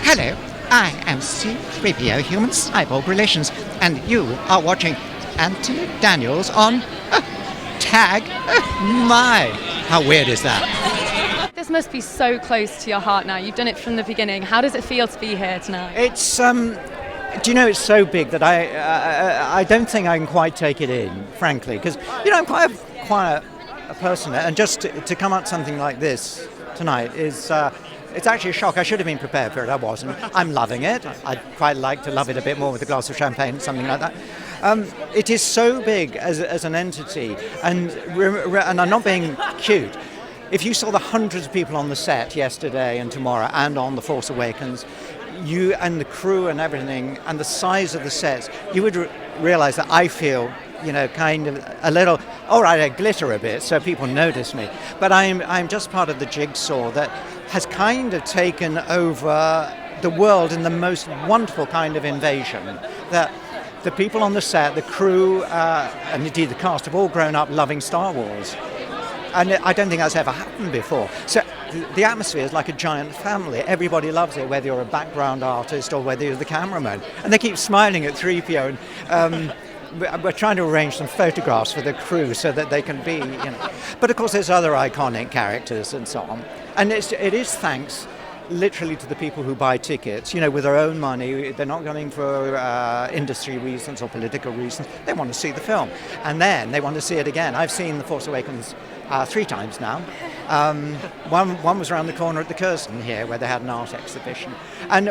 Hello, I am C-3PO Human Cyborg Relations, and you are watching Anthony Daniels on Tag. My, how weird is that? This must be so close to your heart now. You've done it from the beginning. How does it feel to be here tonight? It's do you know, it's so big that I don't think I can quite take it in, frankly, because I'm quite a person, and just to come up something like this tonight is. It's actually a shock. I should have been prepared for it. I wasn't. I'm loving it. I'd quite like to love it a bit more with a glass of champagne, something like that. It is so big as an entity, and I'm not being cute. If you saw the hundreds of people on the set yesterday and tomorrow and on The Force Awakens, you and the crew and everything, and the size of the sets, you would realize that I feel, kind of a little, all right, I glitter a bit so people notice me. But I'm just part of the jigsaw that has kind of taken over the world in the most wonderful kind of invasion. That the people on the set, the crew, and indeed the cast have all grown up loving Star Wars. And I don't think that's ever happened before. So the atmosphere is like a giant family. Everybody loves it, whether you're a background artist or whether you're the cameraman. And they keep smiling at 3PO. And, we're trying to arrange some photographs for the crew so that they can be, But of course there's other iconic characters and so on. And it is thanks literally to the people who buy tickets, with their own money. They're not going for industry reasons or political reasons. They want to see the film. And then they want to see it again. I've seen The Force Awakens 3 times now. One was around the corner at the Curzon here, where they had an art exhibition. And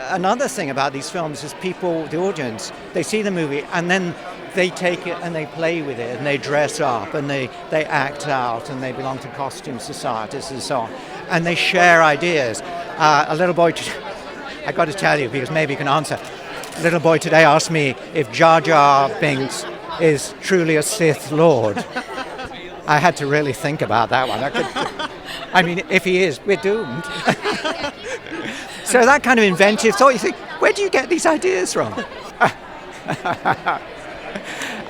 another thing about these films is people, the audience, they see the movie and then they take it and they play with it and they dress up and they act out and they belong to costume societies and so on. And they share ideas. A little boy, I got to tell you because maybe you can answer. A little boy today asked me if Jar Jar Binks is truly a Sith Lord. I had to really think about that one. If he is, we're doomed. So that kind of inventive thought, you think, where do you get these ideas from?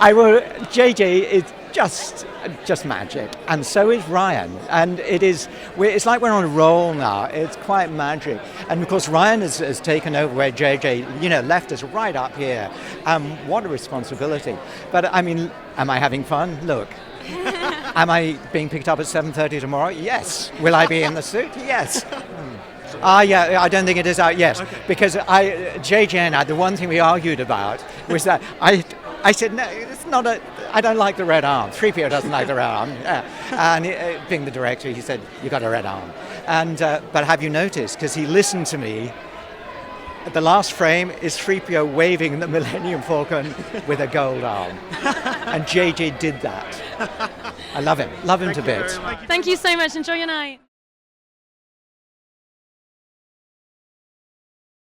JJ is just magic, and so is Rian, and it's like we're on a roll now. It's quite magic, and of course Rian has taken over where JJ left us right up here. What a responsibility! But am I having fun? Look. Am I being picked up at 7:30 tomorrow? Yes. Will I be in the suit? Yes. Yeah, I don't think it is out yet, because JJ and I, the one thing we argued about was that I said, no, it's not I don't like the red arm. 3PO doesn't like the red arm. And being the director, he said, you got a red arm. And but have you noticed, because he listened to me, the last frame is 3PO waving the Millennium Falcon with a gold arm. And JJ did that. I love him to bits. Thank you so much. Enjoy your night.